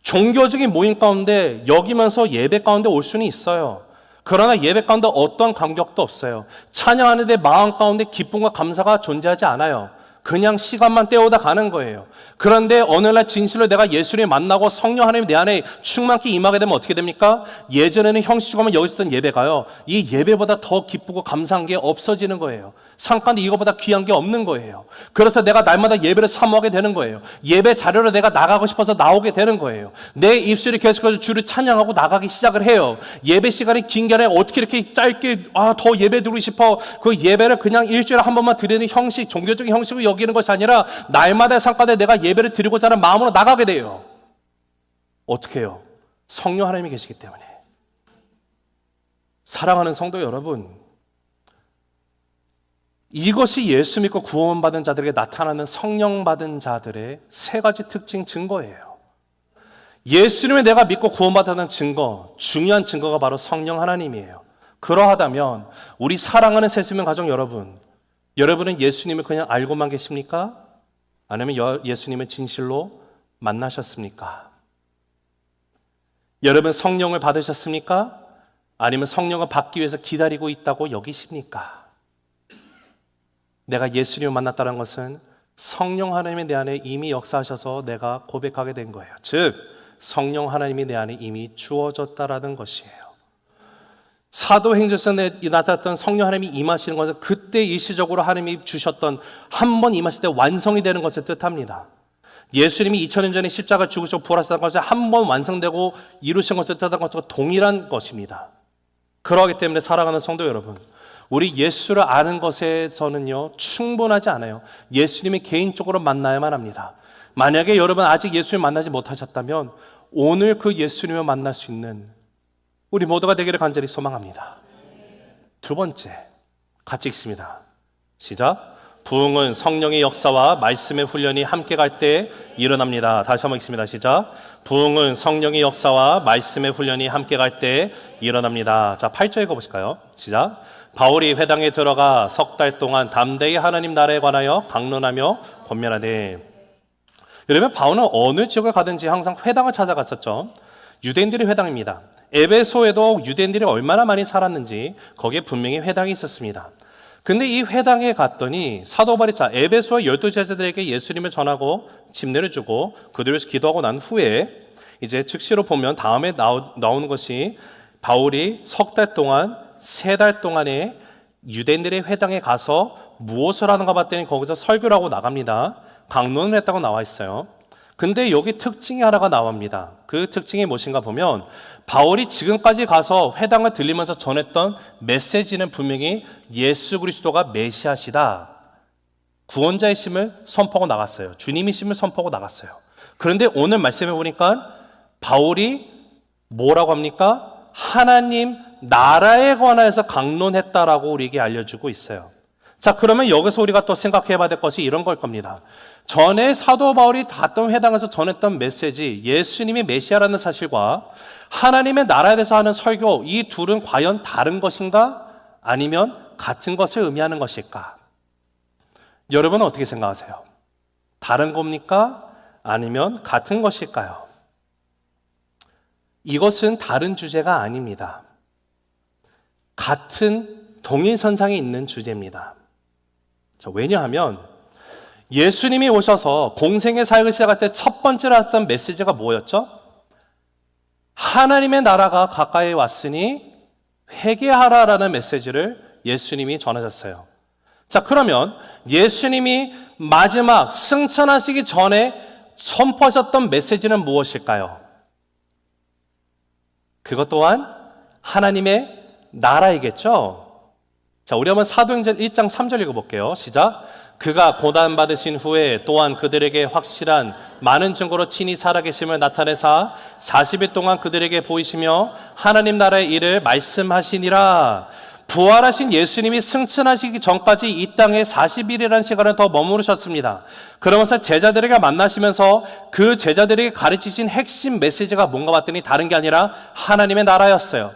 종교적인 모임 가운데 여기면서 예배 가운데 올 수는 있어요. 그러나 예배 가운데 어떠한 감격도 없어요. 찬양하는데 마음 가운데 기쁨과 감사가 존재하지 않아요. 그냥 시간만 때우다 가는 거예요. 그런데 어느 날 진실로 내가 예수를 만나고 성령 하나님 내 안에 충만히 임하게 되면 어떻게 됩니까? 예전에는 형식적으로 여기 있었던 예배가요, 이 예배보다 더 기쁘고 감사한 게 없어지는 거예요. 상관도 이거보다 귀한 게 없는 거예요. 그래서 내가 날마다 예배를 사모하게 되는 거예요. 예배 자료로 내가 나가고 싶어서 나오게 되는 거예요. 내 입술이 계속해서 주를 찬양하고 나가기 시작을 해요. 예배 시간이 긴 게 아니라 어떻게 이렇게 짧게 더 예배 드리고 싶어. 그 예배를 그냥 일주일에 한 번만 드리는 형식, 종교적인 형식으로 여기는 것이 아니라 날마다 상관에 내가 예배를 드리고자 하는 마음으로 나가게 돼요. 어떻게 해요? 성령 하나님이 계시기 때문에. 사랑하는 성도 여러분, 이것이 예수 믿고 구원받은 자들에게 나타나는 성령 받은 자들의 세 가지 특징 증거예요. 예수님을 내가 믿고 구원받았다는 증거, 중요한 증거가 바로 성령 하나님이에요. 그러하다면 우리 사랑하는 새수명 가족 여러분, 여러분은 예수님을 그냥 알고만 계십니까? 아니면 예수님을 진실로 만나셨습니까? 여러분, 성령을 받으셨습니까? 아니면 성령을 받기 위해서 기다리고 있다고 여기십니까? 내가 예수님을 만났다는 것은 성령 하나님이 내 안에 이미 역사하셔서 내가 고백하게 된 거예요. 즉, 성령 하나님이 내 안에 이미 주어졌다라는 것이에요. 사도행전에서 나타났던 성령 하나님이 임하시는 것은 그때 일시적으로 하나님이 주셨던 한 번 임하실 때 완성이 되는 것을 뜻합니다. 예수님이 2000년 전에 십자가 죽으시고 부활하셨다는 것은 한 번 완성되고 이루신 것을 뜻하는 것과 동일한 것입니다. 그러기 때문에 사랑하는 성도 여러분, 우리 예수를 아는 것에서는요 충분하지 않아요. 예수님이 개인적으로 만나야만 합니다. 만약에 여러분 아직 예수님 만나지 못하셨다면 오늘 그 예수님을 만날 수 있는 우리 모두가 되기를 간절히 소망합니다. 두 번째, 같이 읽습니다. 시작. 부흥은 성령의 역사와 말씀의 훈련이 함께 갈 때 일어납니다. 다시 한번 읽습니다. 시작. 부흥은 성령의 역사와 말씀의 훈련이 함께 갈 때 일어납니다. 자, 8절 읽어보실까요? 시작. 바울이 회당에 들어가 석 달 동안 담대히 하나님 나라에 관하여 강론하며 권면하되. 여러분, 바울은 어느 지역을 가든지 항상 회당을 찾아갔었죠. 유대인들의 회당입니다. 에베소에도 유대인들이 얼마나 많이 살았는지 거기에 분명히 회당이 있었습니다. 근데 이 회당에 갔더니 사도 바울이 에베소의 12제자들에게 예수님을 전하고 침례를 주고 그들을 위해서 기도하고 난 후에 이제 즉시로 보면 다음에 나오는 것이 바울이 석 달 동안 3달 동안에 유대인들의 회당에 가서 무엇을 하는가 봤더니 거기서 설교를 하고 나갑니다. 강론을 했다고 나와 있어요. 근데 여기 특징이 하나가 나옵니다. 그 특징이 무엇인가 보면 바울이 지금까지 가서 회당을 들리면서 전했던 메시지는 분명히 예수 그리스도가 메시아시다, 구원자이심을 선포하고 나갔어요. 주님이심을 선포하고 나갔어요. 그런데 오늘 말씀해 보니까 바울이 뭐라고 합니까? 하나님 나라에 관해서 강론했다라고 우리에게 알려주고 있어요. 자, 그러면 여기서 우리가 또 생각해 봐야 될 것이 이런 걸 겁니다. 전에 사도 바울이 갔던 회당에서 전했던 메시지, 예수님이 메시아라는 사실과 하나님의 나라에 대해서 하는 설교, 이 둘은 과연 다른 것인가? 아니면 같은 것을 의미하는 것일까? 여러분은 어떻게 생각하세요? 다른 겁니까? 아니면 같은 것일까요? 이것은 다른 주제가 아닙니다. 같은 동일선상에 있는 주제입니다. 왜냐하면 예수님이 오셔서 공생의 사역을 시작할 때 첫 번째로 했던 메시지가 뭐였죠? 하나님의 나라가 가까이 왔으니 회개하라라는 메시지를 예수님이 전하셨어요. 자, 그러면 예수님이 마지막 승천하시기 전에 선포하셨던 메시지는 무엇일까요? 그것 또한 하나님의 나라이겠죠? 자, 우리 한번 사도행전 1장 3절 읽어볼게요. 시작. 그가 고난받으신 후에 또한 그들에게 확실한 많은 증거로 친히 살아계심을 나타내사 40일 동안 그들에게 보이시며 하나님 나라의 일을 말씀하시니라. 부활하신 예수님이 승천하시기 전까지 이 땅에 40일이라는 시간을 더 머무르셨습니다. 그러면서 제자들에게 만나시면서 그 제자들에게 가르치신 핵심 메시지가 뭔가 봤더니 다른 게 아니라 하나님의 나라였어요.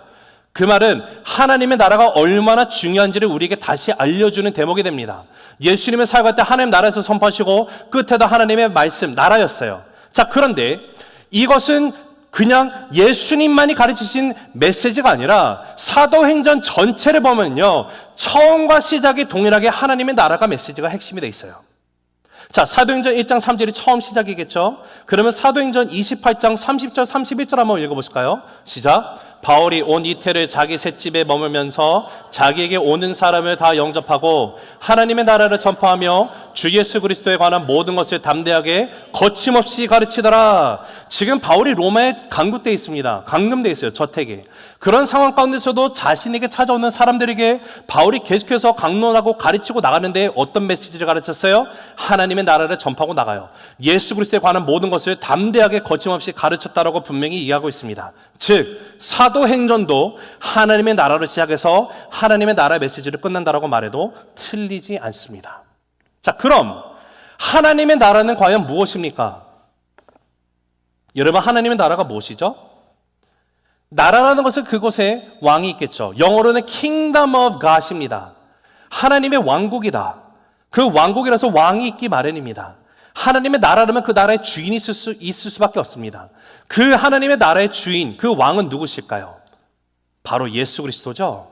그 말은 하나님의 나라가 얼마나 중요한지를 우리에게 다시 알려주는 대목이 됩니다. 예수님의 사역할 때 하나님 나라에서 선포하시고 끝에도 하나님의 말씀, 나라였어요. 자, 그런데 이것은 그냥 예수님만이 가르치신 메시지가 아니라 사도행전 전체를 보면요, 처음과 시작이 동일하게 하나님의 나라가 메시지가 핵심이 돼 있어요. 자, 사도행전 1장 3절이 처음 시작이겠죠? 그러면 사도행전 28장 30절 31절 한번 읽어보실까요? 시작. 바울이 온 이태를 자기 셋집에 머물면서 자기에게 오는 사람을 다 영접하고 하나님의 나라를 전파하며 주 예수 그리스도에 관한 모든 것을 담대하게 거침없이 가르치더라. 지금 바울이 로마에 감금되어 있습니다. 감금되어 있어요. 저택에. 그런 상황 가운데서도 자신에게 찾아오는 사람들에게 바울이 계속해서 강론하고 가르치고 나가는데 어떤 메시지를 가르쳤어요? 하나님의 나라를 전파하고 나가요. 예수 그리스도에 관한 모든 것을 담대하게 거침없이 가르쳤다라고 분명히 이해하고 있습니다. 즉 사도행전도 하나님의 나라로 시작해서 하나님의 나라 메시지를 끝난다라고 말해도 틀리지 않습니다. 자, 그럼 하나님의 나라는 과연 무엇입니까? 여러분, 하나님의 나라가 무엇이죠? 나라라는 것은 그곳에 왕이 있겠죠. 영어로는 Kingdom of God입니다. 하나님의 왕국이다. 그 왕국이라서 왕이 있기 마련입니다. 하나님의 나라라면 그 나라의 주인이 있을 수밖에 없습니다. 그 하나님의 나라의 주인, 그 왕은 누구실까요? 바로 예수 그리스도죠.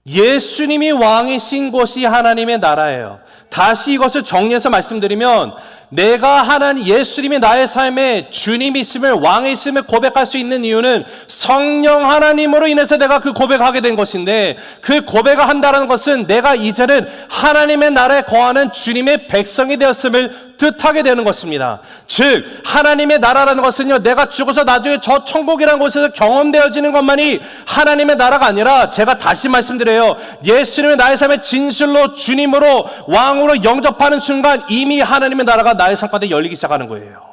예수님이 왕이신 곳이 하나님의 나라예요. 다시 이것을 정리해서 말씀드리면 내가 하나님 예수님이 나의 삶에 주님이 있음을, 왕이 있음을 고백할 수 있는 이유는 성령 하나님으로 인해서 내가 그 고백하게 된 것인데, 그 고백을 한다는 것은 내가 이제는 하나님의 나라에 거하는 주님의 백성이 되었음을 뜻하게 되는 것입니다. 즉 하나님의 나라라는 것은요, 내가 죽어서 나중에 저 천국이라는 곳에서 경험되어지는 것만이 하나님의 나라가 아니라, 제가 다시 말씀드려요, 예수님의 나의 삶의 진실로 주님으로 왕으로 영접하는 순간 이미 하나님의 나라가 나의 삶 가운데 열리기 시작하는 거예요.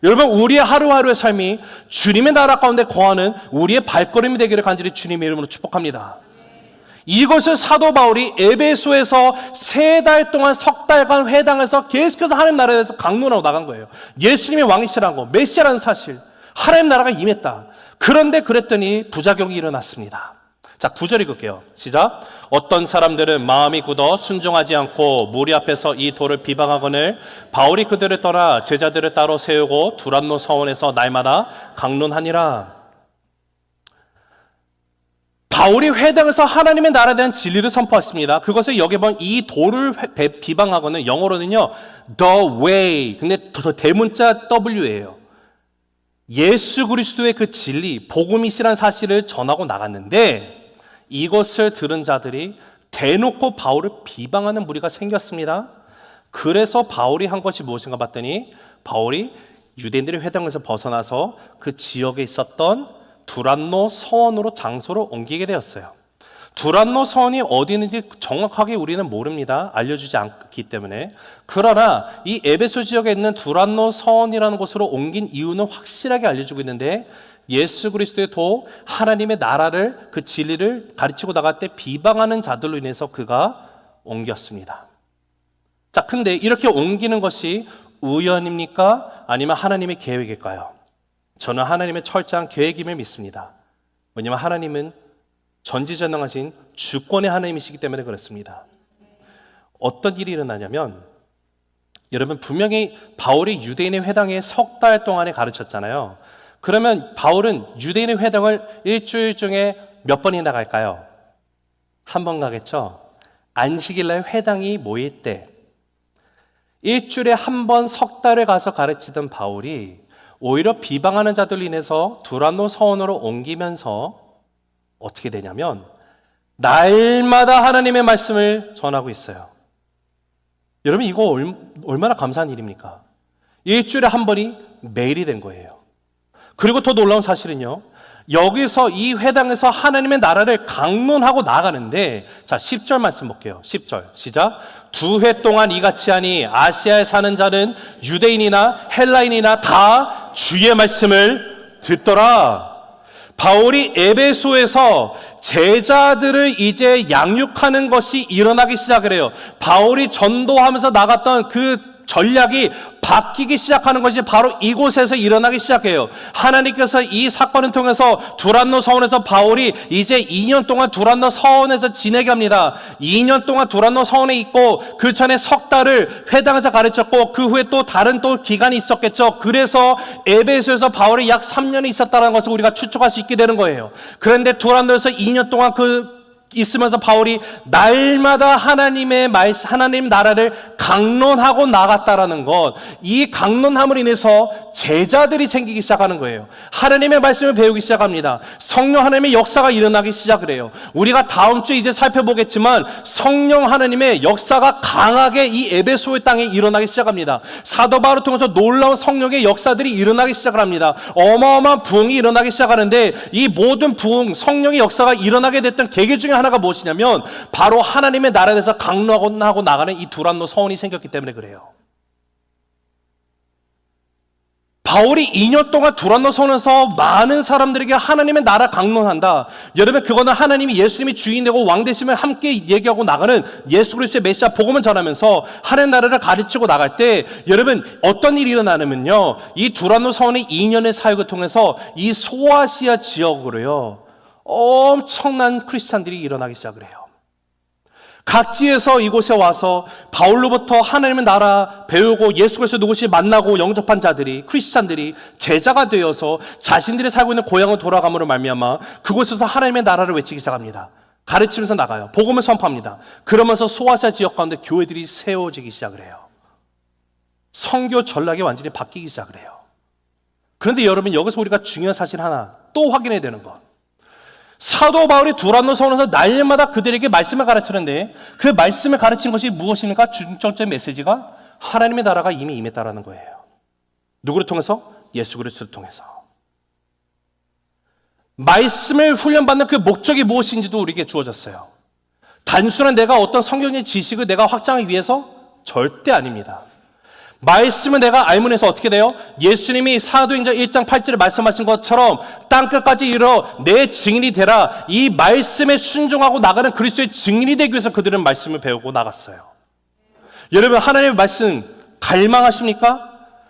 여러분, 우리의 하루하루의 삶이 주님의 나라 가운데 거하는 우리의 발걸음이 되기를 간절히 주님의 이름으로 축복합니다. 이것을 사도 바울이 에베소에서 3달 동안, 석 달간 회당에서 계속해서 하나님 나라에 대해서 강론하고 나간 거예요. 예수님이 왕이시라는 거, 메시아라는 사실, 하나님 나라가 임했다. 그런데 그랬더니 부작용이 일어났습니다. 자, 9절 읽을게요. 시작. 어떤 사람들은 마음이 굳어 순종하지 않고 무리 앞에서 이 도를 비방하거늘 바울이 그들을 떠나 제자들을 따로 세우고 두란노 서원에서 날마다 강론하니라. 바울이 회당에서 하나님의 나라에 대한 진리를 선포했습니다. 그것을 여기 보면 이 도를 비방하고는 영어로는요, the way. 근데 더 대문자 W예요. 예수 그리스도의 그 진리, 복음이시라는 사실을 전하고 나갔는데, 이것을 들은 자들이 대놓고 바울을 비방하는 무리가 생겼습니다. 그래서 바울이 한 것이 무엇인가 봤더니, 바울이 유대인들의 회당에서 벗어나서 그 지역에 있었던 두란노 서원으로 장소를 옮기게 되었어요. 두란노 서원이 어디 있는지 정확하게 우리는 모릅니다. 알려주지 않기 때문에. 그러나 이 에베소 지역에 있는 두란노 서원이라는 곳으로 옮긴 이유는 확실하게 알려주고 있는데, 예수 그리스도의 도, 하나님의 나라를, 그 진리를 가르치고 나갈 때 비방하는 자들로 인해서 그가 옮겼습니다. 자, 근데 이렇게 옮기는 것이 우연입니까? 아니면 하나님의 계획일까요? 저는 하나님의 철저한 계획임을 믿습니다. 왜냐하면 하나님은 전지전능하신 주권의 하나님이시기 때문에 그렇습니다. 어떤 일이 일어나냐면, 여러분, 분명히 바울이 유대인의 회당에 석 달 동안에 가르쳤잖아요. 그러면 바울은 유대인의 회당을 일주일 중에 몇 번이나 갈까요? 한 번 가겠죠. 안식일날 회당이 모일 때 일주일에 한 번 석 달을 가서 가르치던 바울이 오히려 비방하는 자들로 인해서 두란노 서원으로 옮기면서 어떻게 되냐면 날마다 하나님의 말씀을 전하고 있어요. 여러분, 이거 얼마나 감사한 일입니까? 일주일에 한 번이 매일이 된 거예요. 그리고 더 놀라운 사실은요, 여기서 이 회당에서 하나님의 나라를 강론하고 나가는데, 자, 10절 말씀 볼게요. 10절 시작. 2회 동안 이같이 하니 아시아에 사는 자는 유대인이나 헬라인이나 다 주의 말씀을 듣더라. 바울이 에베소에서 제자들을 이제 양육하는 것이 일어나기 시작을 해요. 바울이 전도하면서 나갔던 그 전략이 바뀌기 시작하는 것이 바로 이곳에서 일어나기 시작해요. 하나님께서 이 사건을 통해서 두란노 서원에서 바울이 이제 2년 동안 두란노 서원에서 지내게 합니다. 2년 동안 두란노 서원에 있고, 그 전에 석 달을 회당에서 가르쳤고, 그 후에 또 다른 또 기간이 있었겠죠. 그래서 에베소에서 바울이 약 3년이 있었다는 것을 우리가 추측할 수 있게 되는 거예요. 그런데 두란노에서 2년 동안 있으면서 바울이 날마다 하나님의 말씀, 하나님 나라를 강론하고 나갔다라는 것, 이 강론함으로 인해서 제자들이 생기기 시작하는 거예요. 하나님의 말씀을 배우기 시작합니다. 성령 하나님의 역사가 일어나기 시작을 해요. 우리가 다음 주에 이제 살펴보겠지만 성령 하나님의 역사가 강하게 이 에베소의 땅에 일어나기 시작합니다. 사도 바울을 통해서 놀라운 성령의 역사들이 일어나기 시작을 합니다. 어마어마한 부흥이 일어나기 시작하는데, 이 모든 부흥, 성령의 역사가 일어나게 됐던 계기 중에 하나가 무엇이냐면 바로 하나님의 나라에 대해서 강론하고 나가는 이 두란노 서원이 생겼기 때문에 그래요. 바울이 2년 동안 두란노 서원에서 많은 사람들에게 하나님의 나라 강론한다. 여러분, 그거는 하나님이, 예수님이 주인 되고 왕 되심을 함께 얘기하고 나가는 예수 그리스도의 메시아 복음을 전하면서 하나님 나라를 가르치고 나갈 때, 여러분, 어떤 일이 일어나냐면요, 이 두란노 서원의 2년의 사역을 통해서 이 소아시아 지역으로요 엄청난 크리스찬들이 일어나기 시작을 해요. 각지에서 이곳에 와서 바울로부터 하나님의 나라 배우고 예수 그리스도 누구시 만나고 영접한 자들이, 크리스찬들이 제자가 되어서 자신들이 살고 있는 고향으로 돌아감으로 말미암아 그곳에서 하나님의 나라를 외치기 시작합니다. 가르치면서 나가요. 복음을 선포합니다. 그러면서 소아시아 지역 가운데 교회들이 세워지기 시작을 해요. 선교 전략이 완전히 바뀌기 시작을 해요. 그런데 여러분, 여기서 우리가 중요한 사실 하나 또 확인해야 되는 것. 사도 바울이 두란노 성원에서 날마다 그들에게 말씀을 가르치는데 그 말씀을 가르친 것이 무엇입니까? 중점적 메시지가 하나님의 나라가 이미 임했다라는 거예요. 누구를 통해서? 예수 그리스도를 통해서. 말씀을 훈련받는 그 목적이 무엇인지도 우리에게 주어졌어요. 단순한 내가 어떤 성경의 지식을 내가 확장하기 위해서 절대 아닙니다. 말씀을 내가 알면 해서 어떻게 돼요? 예수님이 사도행전 1장 8절에 말씀하신 것처럼 땅끝까지 이르러 내 증인이 되라. 이 말씀에 순종하고 나가는 그리스도의 증인이 되기 위해서 그들은 말씀을 배우고 나갔어요. 여러분, 하나님의 말씀 갈망하십니까?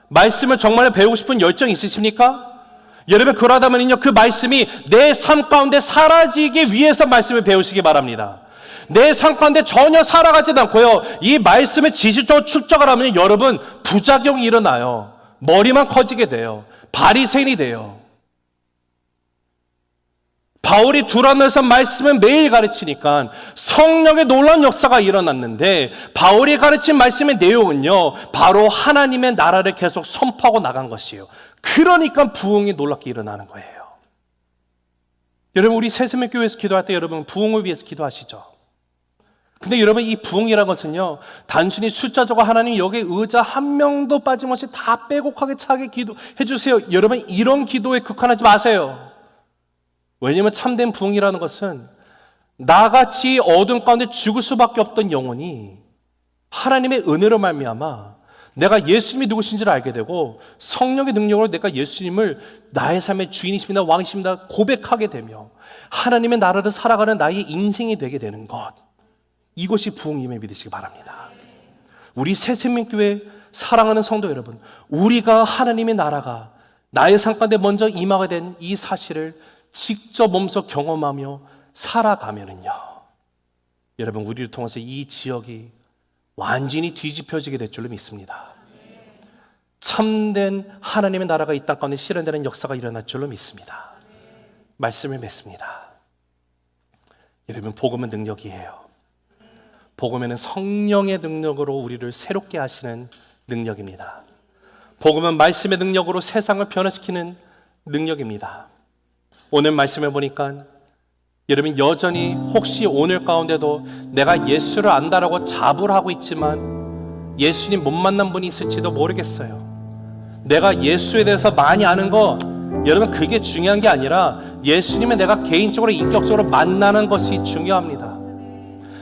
말씀을 정말 배우고 싶은 열정이 있으십니까? 여러분, 그러다면요, 그 말씀이 내 삶 가운데 사라지기 위해서 말씀을 배우시기 바랍니다. 내 삶 가운데 전혀 살아가지도 않고요, 이 말씀을 지식적으로 축적을 하면 여러분, 부작용이 일어나요. 머리만 커지게 돼요. 바리새인이 돼요. 바울이 두란노에서 말씀을 매일 가르치니까 성령의 놀라운 역사가 일어났는데, 바울이 가르친 말씀의 내용은요, 바로 하나님의 나라를 계속 선포하고 나간 것이에요. 그러니까 부흥이 놀랍게 일어나는 거예요. 여러분, 우리 새생명교회에서 기도할 때 여러분 부흥을 위해서 기도하시죠. 근데 여러분, 이 부흥이라는 것은요, 단순히 숫자적으로 하나님 여기에 의자 한 명도 빠짐없이 다 빼곡하게 차게 기도해 주세요, 여러분, 이런 기도에 국한하지 마세요. 왜냐하면 참된 부흥이라는 것은 나같이 어둠 가운데 죽을 수밖에 없던 영혼이 하나님의 은혜로 말미암아 내가 예수님이 누구신지를 알게 되고 성령의 능력으로 내가 예수님을 나의 삶의 주인이십니다, 왕이십니다 고백하게 되며 하나님의 나라를 살아가는 나의 인생이 되게 되는 것, 이것이 부흥임을 믿으시기 바랍니다. 우리 새생명교회 사랑하는 성도 여러분, 우리가 하나님의 나라가 나의 삶 가운데 먼저 임하게 된 이 사실을 직접 몸소 경험하며 살아가면은요, 여러분, 우리를 통해서 이 지역이 완전히 뒤집혀지게 될 줄로 믿습니다. 참된 하나님의 나라가 이 땅 가운데 실현되는 역사가 일어날 줄로 믿습니다. 말씀을 맺습니다. 여러분, 복음은 능력이에요. 복음에는 성령의 능력으로 우리를 새롭게 하시는 능력입니다. 복음은 말씀의 능력으로 세상을 변화시키는 능력입니다. 오늘 말씀해 보니까 여러분, 여전히 혹시 오늘 가운데도 내가 예수를 안다라고 자부를 하고 있지만 예수님 못 만난 분이 있을지도 모르겠어요. 내가 예수에 대해서 많이 아는 거, 여러분, 그게 중요한 게 아니라 예수님을 내가 개인적으로 인격적으로 만나는 것이 중요합니다.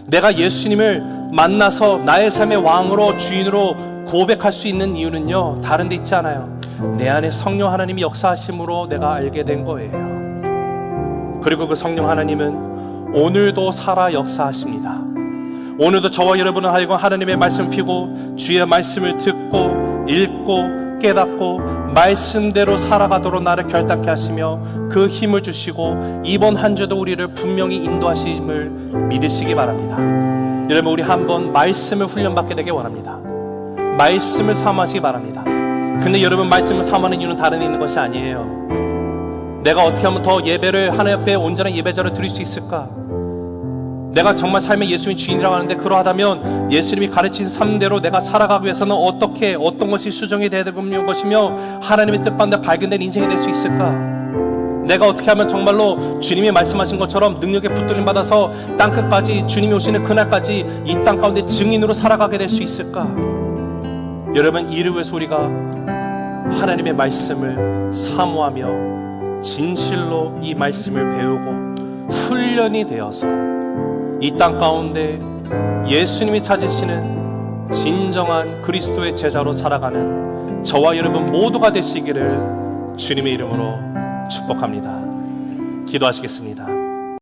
내가 예수님을 만나서 나의 삶의 왕으로, 주인으로 고백할 수 있는 이유는요, 다른 데 있지 않아요. 내 안에 성령 하나님이 역사하심으로 내가 알게 된 거예요. 그리고 그 성령 하나님은 오늘도 살아 역사하십니다. 오늘도 저와 여러분을 하여금 하나님의 말씀 피고 주의 말씀을 듣고 읽고 깨닫고 말씀대로 살아가도록 나를 결단케 하시며 그 힘을 주시고 이번 한 주도 우리를 분명히 인도하심을 믿으시기 바랍니다. 여러분, 우리 한번 말씀을 훈련받게 되길 원합니다. 말씀을 사모하시기 바랍니다. 근데 여러분, 말씀을 사모하는 이유는 다른 데 있는 것이 아니에요. 내가 어떻게 하면 더 예배를 하나님 앞에 온전한 예배자를 드릴 수 있을까? 내가 정말 삶의 예수님이 주인이라고 하는데 그러하다면 예수님이 가르치신 삶대로 내가 살아가기 위해서는 어떻게, 어떤 것이 수정이 되어야 되는 것이며 하나님의 뜻 가운데 발견된 인생이 될 수 있을까? 내가 어떻게 하면 정말로 주님이 말씀하신 것처럼 능력에 붙들림 받아서 땅끝까지, 주님이 오시는 그날까지 이 땅 가운데 증인으로 살아가게 될 수 있을까? 여러분, 이를 위해서 우리가 하나님의 말씀을 사모하며 진실로 이 말씀을 배우고 훈련이 되어서 이 땅 가운데 예수님이 찾으시는 진정한 그리스도의 제자로 살아가는 저와 여러분 모두가 되시기를 주님의 이름으로 축복합니다. 기도하시겠습니다.